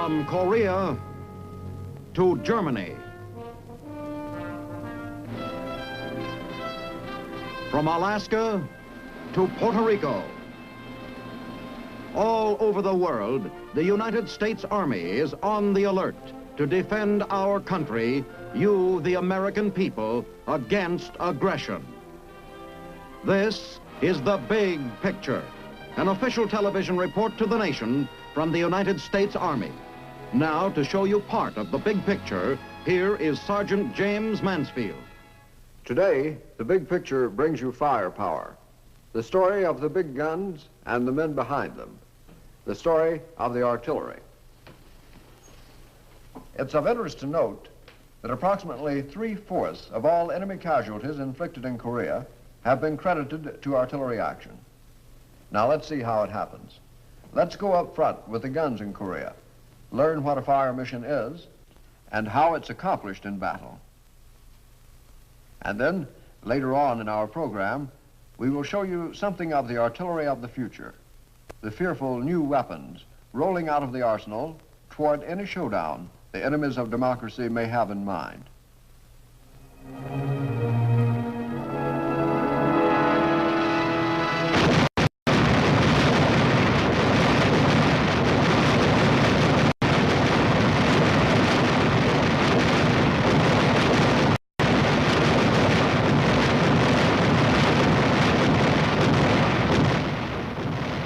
From Korea to Germany. From Alaska to Puerto Rico. All over the world, the United States Army is on the alert to defend our country, you, the American people, against aggression. This is The Big Picture, an official television report to the nation from the United States Army. Now, to show you part of the big picture, here is Sergeant James Mansfield. Today, The Big Picture brings you firepower. The story of the big guns and the men behind them. The story of the artillery. It's of interest to note that approximately 3/4 of all enemy casualties inflicted in Korea have been credited to artillery action. Now let's see how it happens. Let's go up front with the guns in Korea, learn what a fire mission is and how it's accomplished in battle. And then, later on in our program, we will show you something of the artillery of the future, the fearful new weapons rolling out of the arsenal toward any showdown the enemies of democracy may have in mind.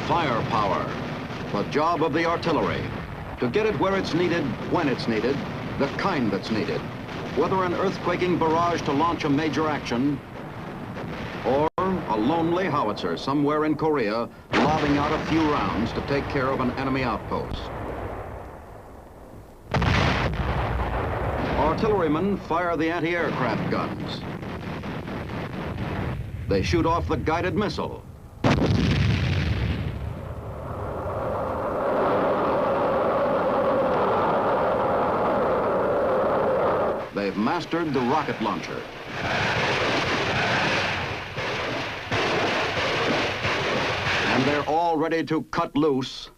Firepower, the job of the artillery. To get it where it's needed, when it's needed, the kind that's needed. Whether an earthquaking barrage to launch a major action, or a lonely howitzer somewhere in Korea lobbing out a few rounds to take care of an enemy outpost. Artillerymen fire the anti-aircraft guns. They shoot off the guided missile. They've mastered the rocket launcher. And they're all ready to cut loose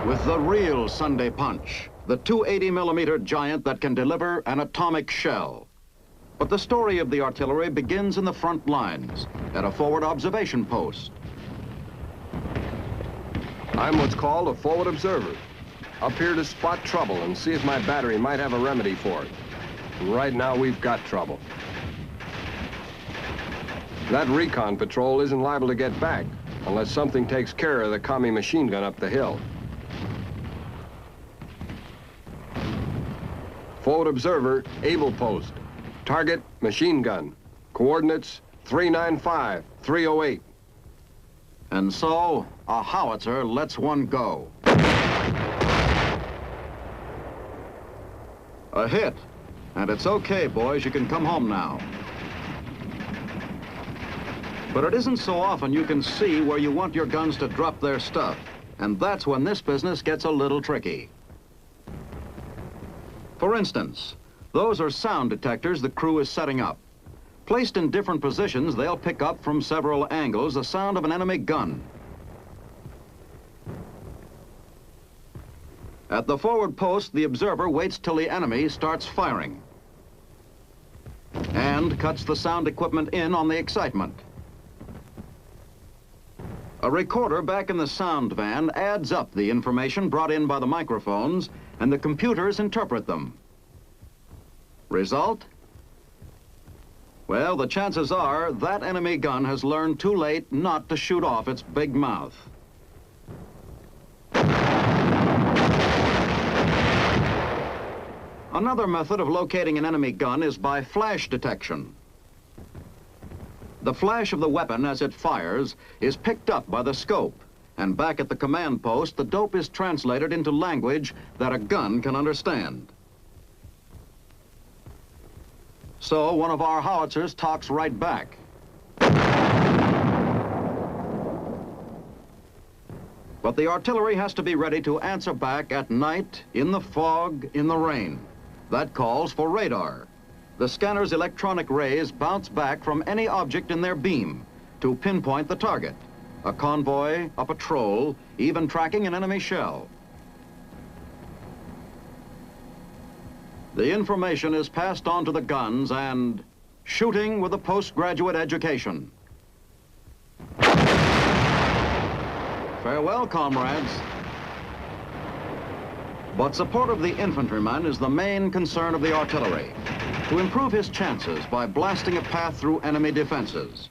with the real Sunday punch, the 280-millimeter giant that can deliver an atomic shell. But the story of the artillery begins in the front lines, at a forward observation post. I'm what's called a forward observer. Up here to spot trouble and see if my battery might have a remedy for it. And right now, we've got trouble. That recon patrol isn't liable to get back unless something takes care of the commie machine gun up the hill. Forward observer, able post. Target, machine gun. Coordinates, 395-308. And so, a howitzer lets one go. A hit. And it's okay, boys, you can come home now. But it isn't so often you can see where you want your guns to drop their stuff. And that's when this business gets a little tricky. For instance, those are sound detectors the crew is setting up. Placed in different positions, they'll pick up from several angles the sound of an enemy gun. At the forward post, the observer waits till the enemy starts firing and cuts the sound equipment in on the excitement. A recorder back in the sound van adds up the information brought in by the microphones, and the computers interpret them. Result? Well, the chances are that enemy gun has learned too late not to shoot off its big mouth. Another method of locating an enemy gun is by flash detection. The flash of the weapon as it fires is picked up by the scope, and back at the command post, the dope is translated into language that a gun can understand. So one of our howitzers talks right back. But the artillery has to be ready to answer back at night, in the fog, in the rain. That calls for radar. The scanner's electronic rays bounce back from any object in their beam to pinpoint the target. A convoy, a patrol, even tracking an enemy shell. The information is passed on to the guns and shooting with a postgraduate education. Farewell, comrades. But support of the infantryman is the main concern of the artillery, to improve his chances by blasting a path through enemy defenses.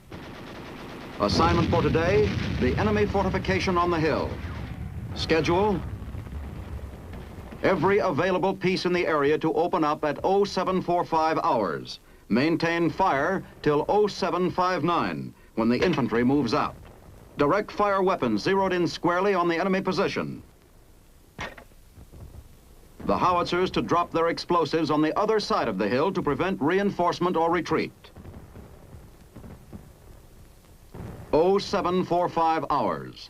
Assignment for today, the enemy fortification on the hill. Schedule: every available piece in the area to open up at 0745 hours. Maintain fire till 0759, when the infantry moves out. Direct fire weapons zeroed in squarely on the enemy position. The howitzers to drop their explosives on the other side of the hill to prevent reinforcement or retreat. 0745 hours.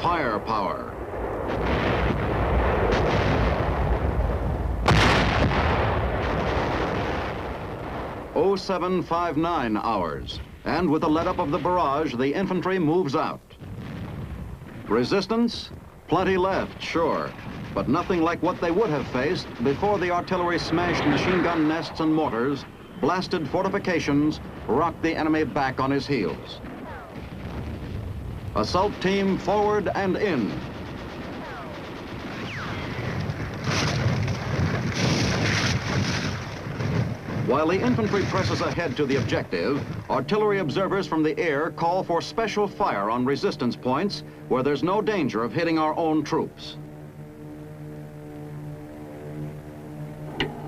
Firepower. Oh, 0759 hours. And with the let-up of the barrage, the infantry moves out. Resistance? Plenty left, sure, but nothing like what they would have faced before the artillery smashed machine gun nests and mortars, blasted fortifications, rocked the enemy back on his heels. Assault team forward and in. While the infantry presses ahead to the objective, artillery observers from the air call for special fire on resistance points where there's no danger of hitting our own troops.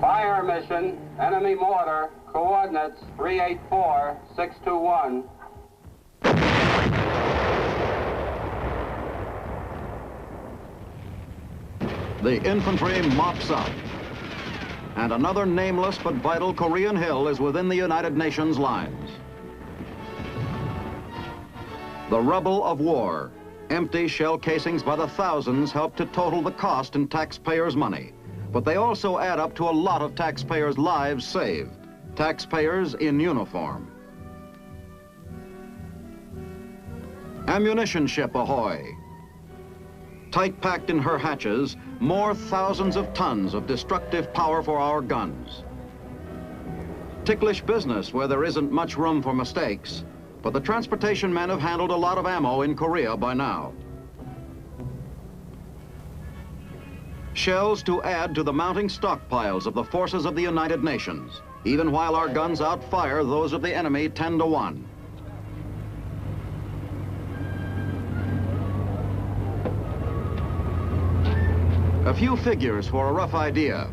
Fire mission, enemy mortar, coordinates 384-621. The infantry mops up, and another nameless but vital Korean hill is within the United Nations lines. The rubble of war, empty shell casings by the thousands help to total the cost in taxpayers' money, but they also add up to a lot of taxpayers' lives saved, taxpayers in uniform. Ammunition ship ahoy. Tight packed in her hatches, more thousands of tons of destructive power for our guns. Ticklish business where there isn't much room for mistakes, but the transportation men have handled a lot of ammo in Korea by now. Shells to add to the mounting stockpiles of the forces of the United Nations, even while our guns outfire those of the enemy 10-1. A few figures for a rough idea.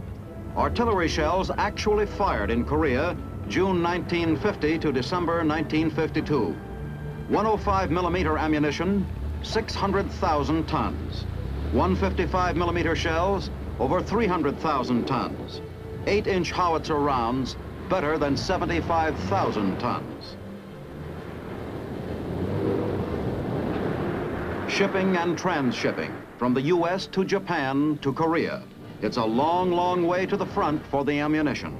Artillery shells actually fired in Korea June 1950 to December 1952. 105mm ammunition, 600,000 tons. 155mm shells, over 300,000 tons. 8-inch howitzer rounds, better than 75,000 tons. Shipping and transshipping. From the U.S. to Japan to Korea. It's a long, long way to the front for the ammunition.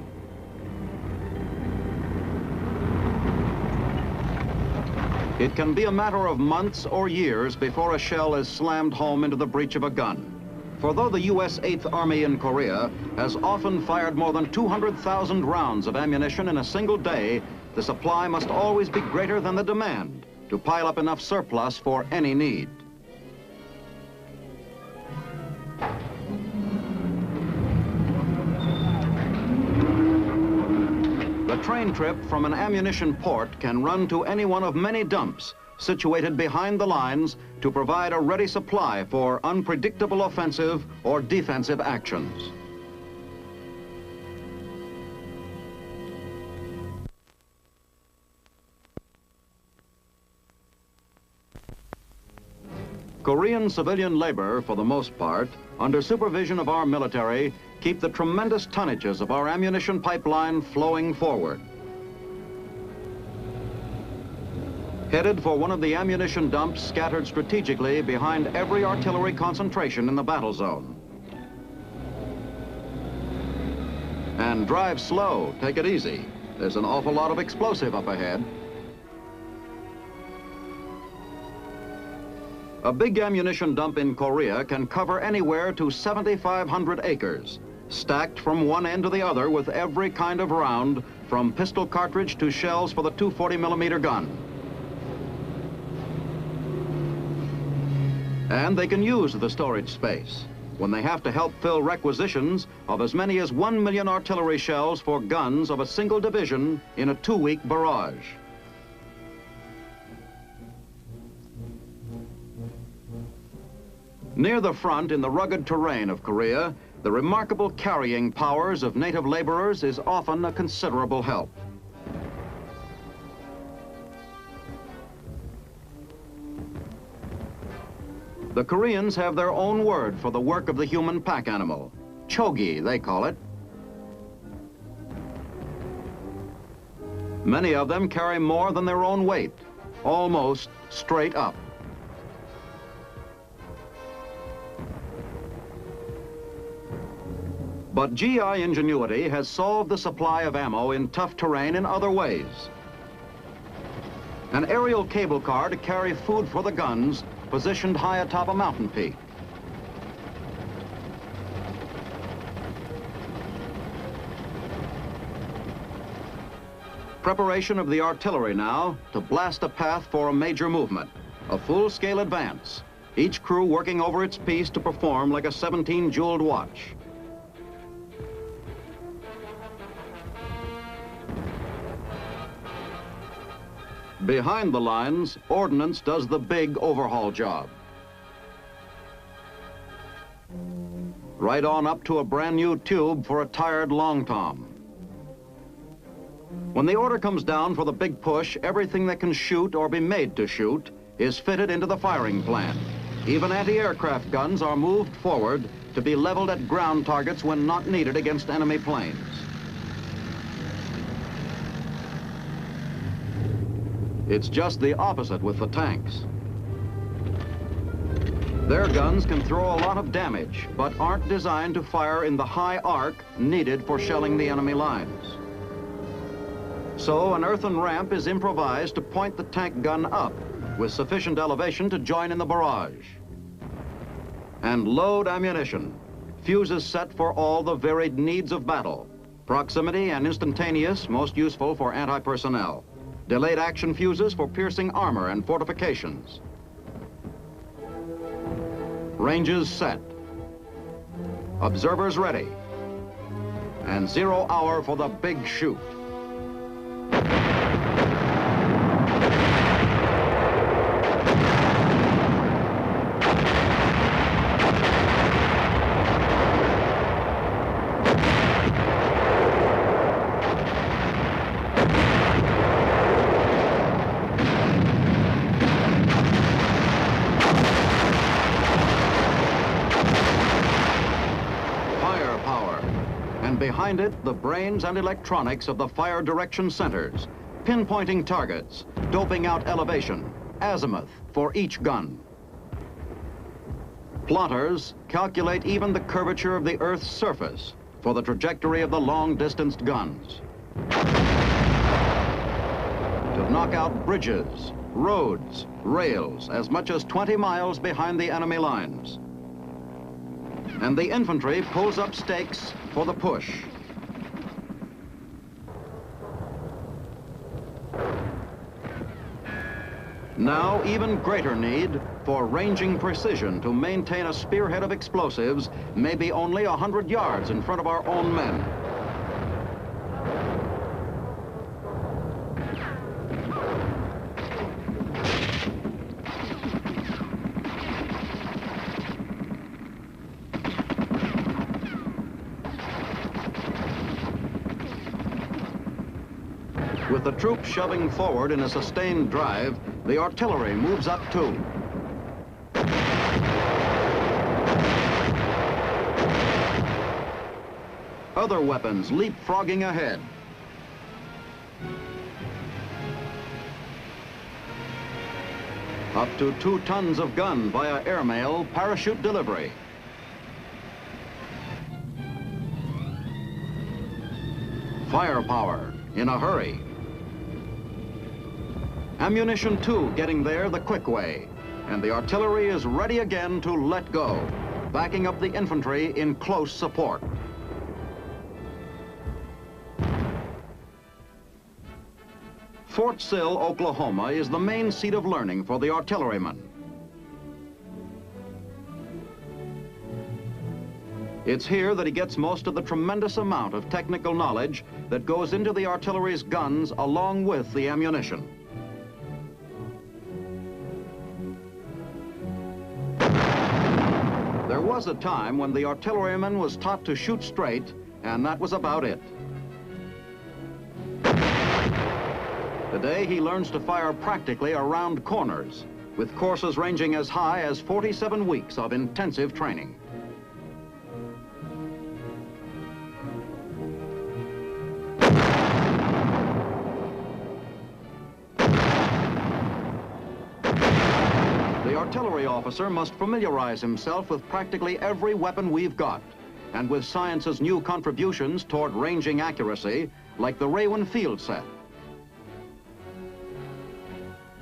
It can be a matter of months or years before a shell is slammed home into the breech of a gun. For though the U.S. 8th Army in Korea has often fired more than 200,000 rounds of ammunition in a single day, the supply must always be greater than the demand to pile up enough surplus for any need. The train trip from an ammunition port can run to any one of many dumps situated behind the lines to provide a ready supply for unpredictable offensive or defensive actions. Korean civilian labor, for the most part, under supervision of our military, keep the tremendous tonnages of our ammunition pipeline flowing forward. Headed for one of the ammunition dumps scattered strategically behind every artillery concentration in the battle zone. And drive slow, take it easy. There's an awful lot of explosive up ahead. A big ammunition dump in Korea can cover anywhere to 7,500 acres, stacked from one end to the other with every kind of round, from pistol cartridge to shells for the 240mm gun. And they can use the storage space when they have to help fill requisitions of as many as 1 million artillery shells for guns of a single division in a 2-week barrage. Near the front in the rugged terrain of Korea, the remarkable carrying powers of native laborers is often a considerable help. The Koreans have their own word for the work of the human pack animal. Chogi, they call it. Many of them carry more than their own weight, almost straight up. But GI ingenuity has solved the supply of ammo in tough terrain in other ways. An aerial cable car to carry food for the guns positioned high atop a mountain peak. Preparation of the artillery now to blast a path for a major movement, a full-scale advance, each crew working over its piece to perform like a 17-jeweled watch. Behind the lines, ordnance does the big overhaul job. Right on up to a brand new tube for a tired long tom. When the order comes down for the big push, everything that can shoot or be made to shoot is fitted into the firing plan. Even anti-aircraft guns are moved forward to be leveled at ground targets when not needed against enemy planes. It's just the opposite with the tanks. Their guns can throw a lot of damage, but aren't designed to fire in the high arc needed for shelling the enemy lines. So an earthen ramp is improvised to point the tank gun up with sufficient elevation to join in the barrage. And load ammunition, fuses set for all the varied needs of battle. Proximity and instantaneous, most useful for anti-personnel. Delayed action fuses for piercing armor and fortifications. Ranges set. Observers ready. And 0 hour for the big shoot. Behind it, the brains and electronics of the fire direction centers, pinpointing targets, doping out elevation, azimuth for each gun. Plotters calculate even the curvature of the Earth's surface for the trajectory of the long-distanced guns. To knock out bridges, roads, rails, as much as 20 miles behind the enemy lines. And the infantry pulls up stakes for the push. Now, even greater need for ranging precision to maintain a spearhead of explosives, maybe only 100 yards in front of our own men. With the troops shoving forward in a sustained drive, the artillery moves up too. Other weapons leapfrogging ahead. Up to 2 tons of gun via airmail parachute delivery. Firepower in a hurry. Ammunition too getting there the quick way. and the artillery is ready again to let go, backing up the infantry in close support. Fort Sill, Oklahoma is the main seat of learning for the artillerymen. It's here that he gets most of the tremendous amount of technical knowledge that goes into the artillery's guns along with the ammunition. There was a time when the artilleryman was taught to shoot straight, and that was about it. Today he learns to fire practically around corners, with courses ranging as high as 47 weeks of intensive training. The artillery officer must familiarize himself with practically every weapon we've got, and with science's new contributions toward ranging accuracy, like the Raywin field set.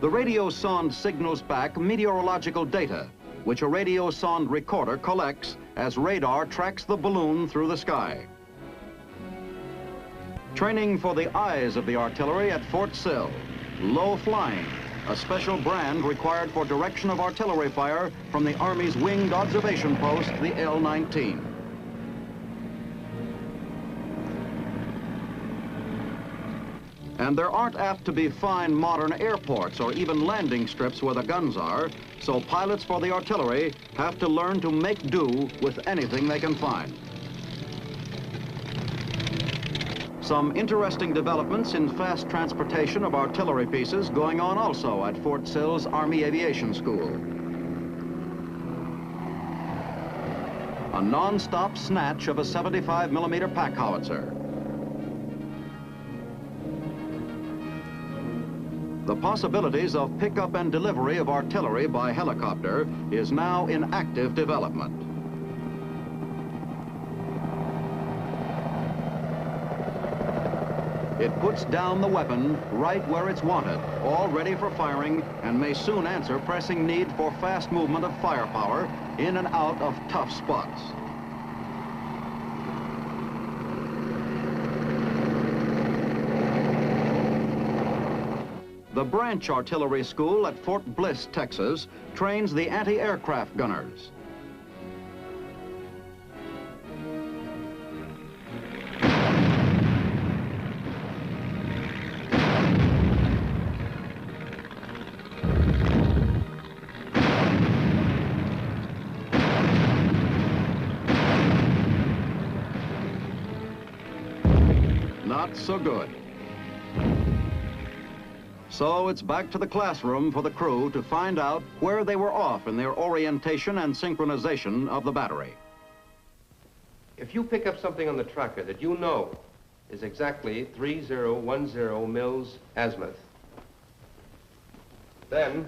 The radio sonde signals back meteorological data, which a radio sonde recorder collects as radar tracks the balloon through the sky. Training for the eyes of the artillery at Fort Sill, low flying, a special brand required for direction of artillery fire from the Army's winged observation post, the L-19. And there aren't apt to be fine modern airports or even landing strips where the guns are, so pilots for the artillery have to learn to make do with anything they can find. Some interesting developments in fast transportation of artillery pieces going on also at Fort Sill's Army Aviation School. A non-stop snatch of a 75mm pack howitzer. The possibilities of pickup and delivery of artillery by helicopter is now in active development. It puts down the weapon right where it's wanted, all ready for firing, and may soon answer pressing need for fast movement of firepower in and out of tough spots. The Branch Artillery School at Fort Bliss, Texas, trains the anti-aircraft gunners. Not so good. So it's back to the classroom for the crew to find out where they were off in their orientation and synchronization of the battery. If you pick up something on the tracker that you know is exactly 3010 mils azimuth, then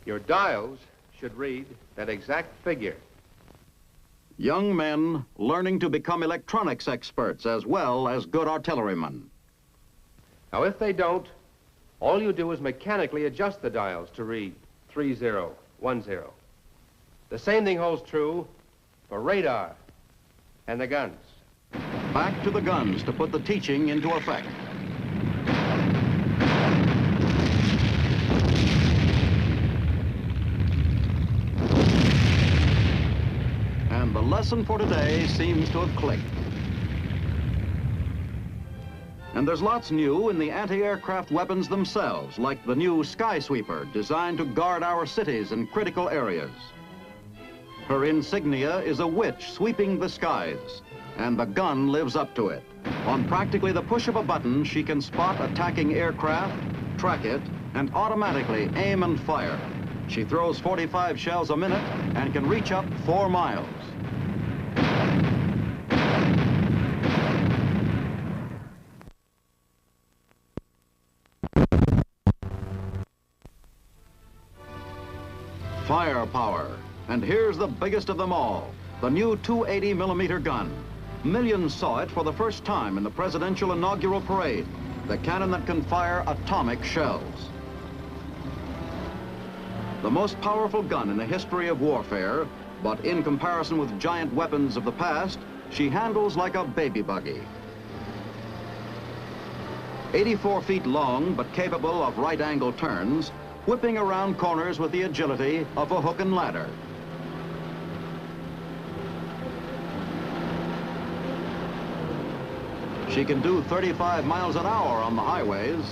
your dials should read that exact figure. Young men learning to become electronics experts as well as good artillerymen. Now, if they don't, all you do is mechanically adjust the dials to read 3010. The same thing holds true for radar and the guns. Back to the guns to put the teaching into effect. And the lesson for today seems to have clicked. And there's lots new in the anti-aircraft weapons themselves, like the new Sky Sweeper, designed to guard our cities and critical areas. Her insignia is a witch sweeping the skies, and the gun lives up to it. On practically the push of a button, she can spot attacking aircraft, track it, and automatically aim and fire. She throws 45 shells a minute and can reach up 4 miles. Firepower. And here's the biggest of them all, the new 280mm gun. Millions saw it for the first time in the presidential inaugural parade. the cannon that can fire atomic shells. The most powerful gun in the history of warfare, but in comparison with giant weapons of the past, she handles like a baby buggy. 84 feet long, but capable of right-angle turns, whipping around corners with the agility of a hook and ladder. She can do 35 miles an hour on the highways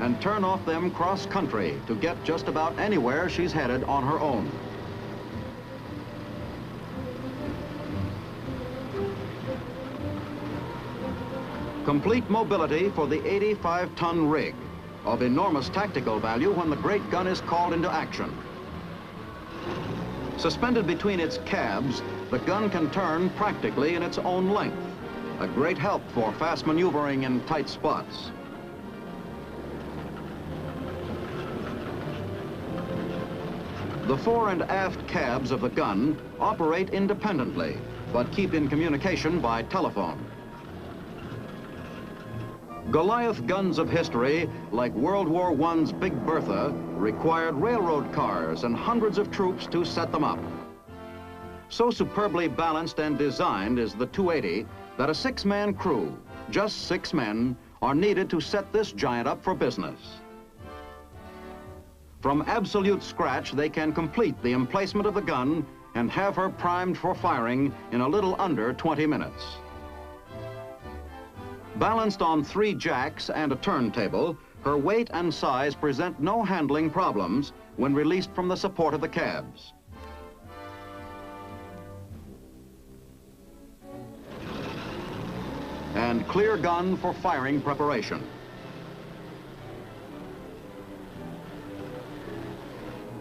and turn off them cross-country to get just about anywhere she's headed on her own. Complete mobility for the 85-ton rig, of enormous tactical value when the great gun is called into action. Suspended between its cabs, the gun can turn practically in its own length, a great help for fast maneuvering in tight spots. The fore and aft cabs of the gun operate independently, but keep in communication by telephone. Goliath guns of history, like World War I's Big Bertha, required railroad cars and hundreds of troops to set them up. So superbly balanced and designed is the 280 that a 6-man crew, just 6 men, are needed to set this giant up for business. From absolute scratch, they can complete the emplacement of the gun and have her primed for firing in a little under 20 minutes. Balanced on 3 jacks and a turntable, her weight and size present no handling problems when released from the support of the cabs. And clear gun for firing preparation.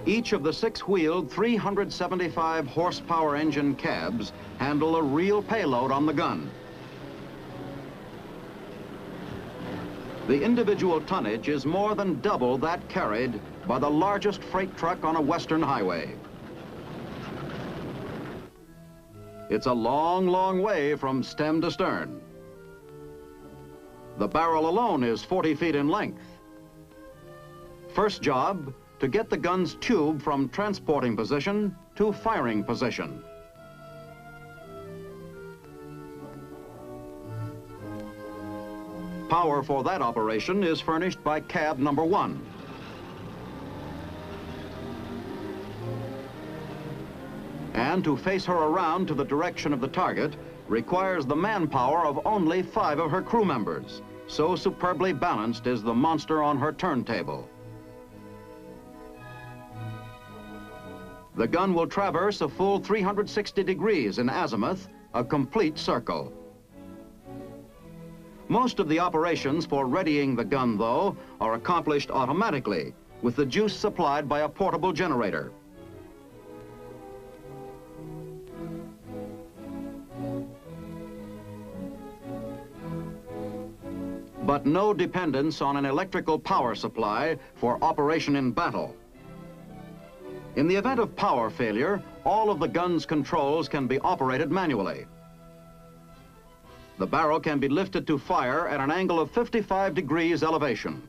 Each of the 6-wheeled 375 horsepower engine cabs handle a real payload on the gun. The individual tonnage is more than double that carried by the largest freight truck on a western highway. It's a long, long way from stem to stern. The barrel alone is 40 feet in length. First job, to get the gun's tube from transporting position to firing position. Power for that operation is furnished by cab number 1. And to face her around to the direction of the target requires the manpower of only 5 of her crew members. So superbly balanced is the monster on her turntable. The gun will traverse a full 360 degrees in azimuth, a complete circle. Most of the operations for readying the gun, though, are accomplished automatically, with the juice supplied by a portable generator. But no dependence on an electrical power supply for operation in battle. In the event of power failure, all of the gun's controls can be operated manually. The barrel can be lifted to fire at an angle of 55 degrees elevation.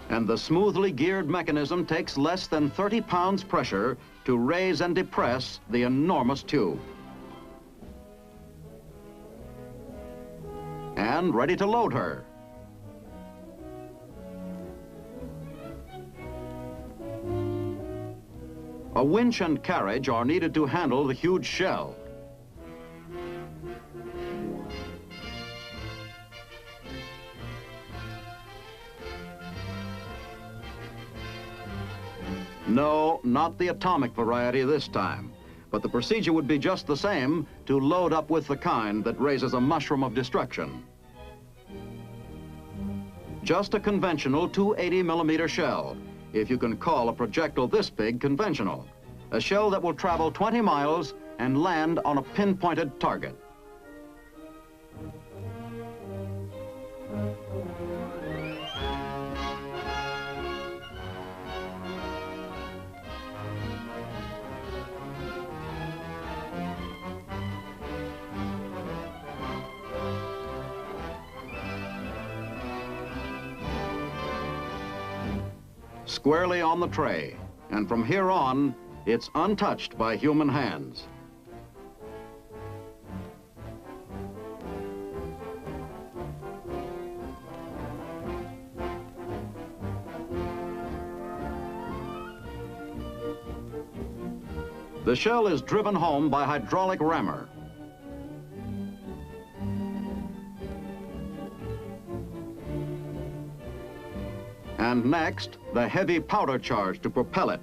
And the smoothly geared mechanism takes less than 30 pounds pressure to raise and depress the enormous tube. And ready to load her. A winch and carriage are needed to handle the huge shell. No, not the atomic variety this time, but the procedure would be just the same to load up with the kind that raises a mushroom of destruction. Just a conventional 280mm shell, if you can call a projectile this big conventional. A shell that will travel 20 miles and land on a pinpointed target. squarely on the tray, and from here on, it's untouched by human hands. The shell is driven home by hydraulic rammer. And next, the heavy powder charge to propel it.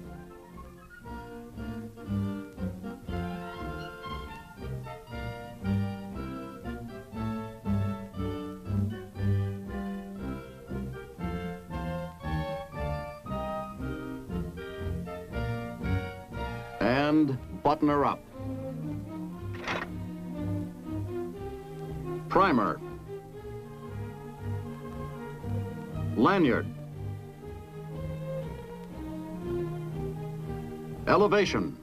And button her up. Primer. Lanyard. Elevation.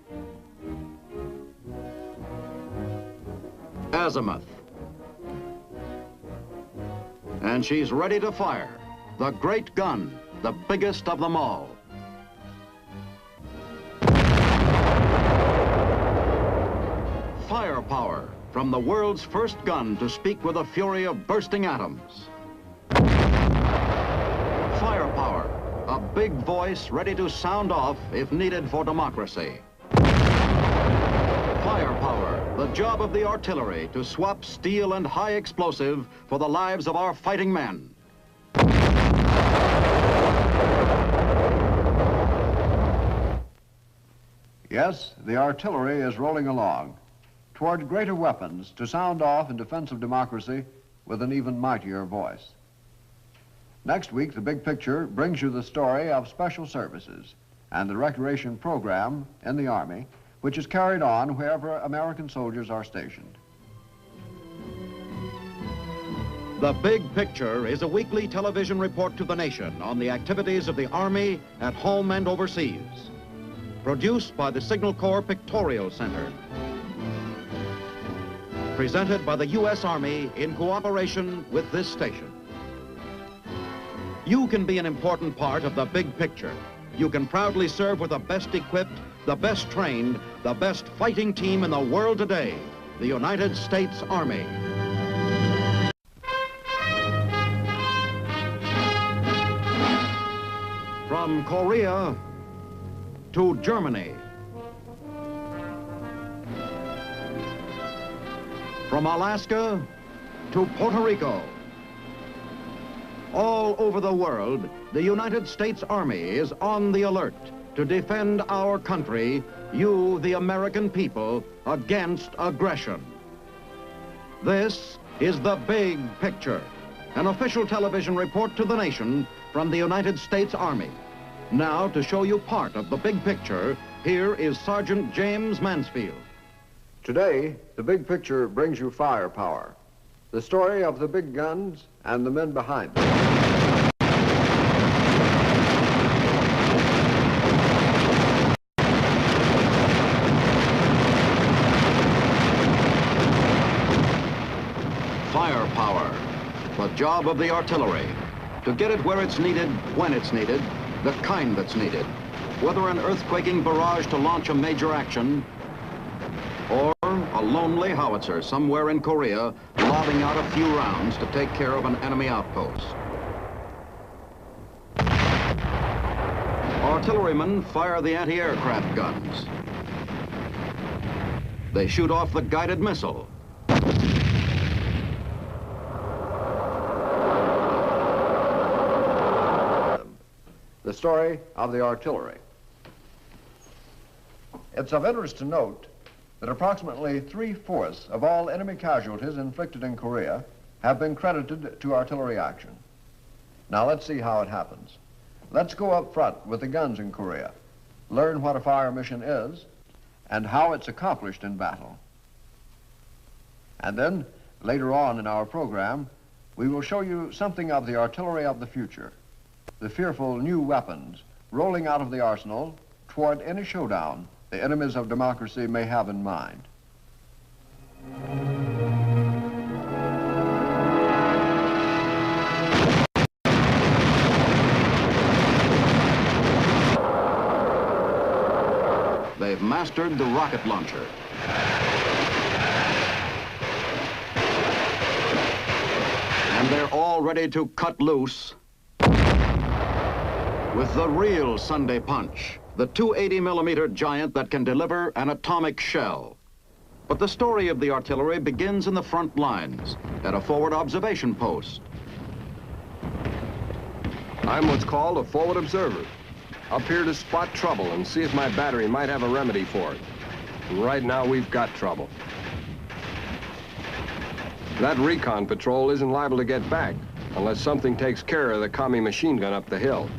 Azimuth. And she's ready to fire. The great gun, the biggest of them all. Firepower, from the world's first gun to speak with the fury of bursting atoms. Firepower, a big voice ready to sound off if needed for democracy. Firepower, the job of the artillery to swap steel and high explosive for the lives of our fighting men. Yes, the artillery is rolling along toward greater weapons to sound off in defense of democracy with an even mightier voice. Next week, The Big Picture brings you the story of special services and the recreation program in the Army, which is carried on wherever American soldiers are stationed. The Big Picture is a weekly television report to the nation on the activities of the Army at home and overseas. Produced by the Signal Corps Pictorial Center. Presented by the U.S. Army in cooperation with this station. You can be an important part of the big picture. You can proudly serve with the best equipped, the best trained, the best fighting team in the world today, the United States Army. From Korea to Germany. From Alaska to Puerto Rico. All over the world, the United States Army is on the alert to defend our country, you, the American people, against aggression. This is The Big Picture, an official television report to the nation from the United States Army. Now, to show you part of the big picture, here is Sergeant James Mansfield. Today, The Big Picture brings you firepower, the story of the big guns and the men behind them. Firepower, the job of the artillery, to get it where it's needed, when it's needed, the kind that's needed, whether an earthquaking barrage to launch a major action, or a lonely howitzer somewhere in Korea lobbing out a few rounds to take care of an enemy outpost. Artillerymen fire the anti-aircraft guns. They shoot off the guided missile. The story of the artillery. It's of interest to note that approximately 3/4 of all enemy casualties inflicted in Korea have been credited to artillery action. Now let's see how it happens. Let's go up front with the guns in Korea, learn what a fire mission is, and how it's accomplished in battle. And then, later on in our program, we will show you something of the artillery of the future, the fearful new weapons rolling out of the arsenal toward any showdown the enemies of democracy may have in mind. they've mastered the rocket launcher. And they're all ready to cut loose with the real Sunday punch, the 280mm giant that can deliver an atomic shell. But the story of the artillery begins in the front lines, at a forward observation post. I'm what's called a forward observer. Up here to spot trouble and see if my battery might have a remedy for it. And right now, we've got trouble. That recon patrol isn't liable to get back unless something takes care of the commie machine gun up the hill.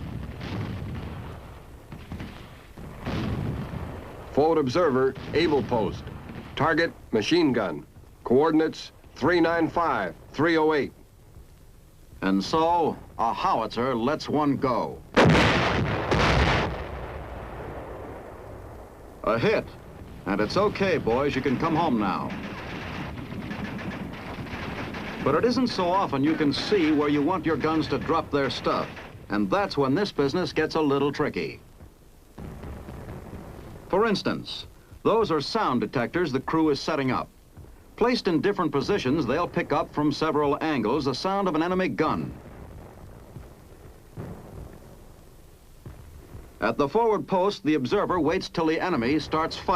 Forward observer, able post. Target, machine gun. Coordinates, 395, 308. And so, a howitzer lets one go. A hit. And it's okay, boys, you can come home now. But it isn't so often you can see where you want your guns to drop their stuff. And that's when this business gets a little tricky. For instance, those are sound detectors the crew is setting up. Placed in different positions, they'll pick up from several angles the sound of an enemy gun. At the forward post, the observer waits till the enemy starts firing.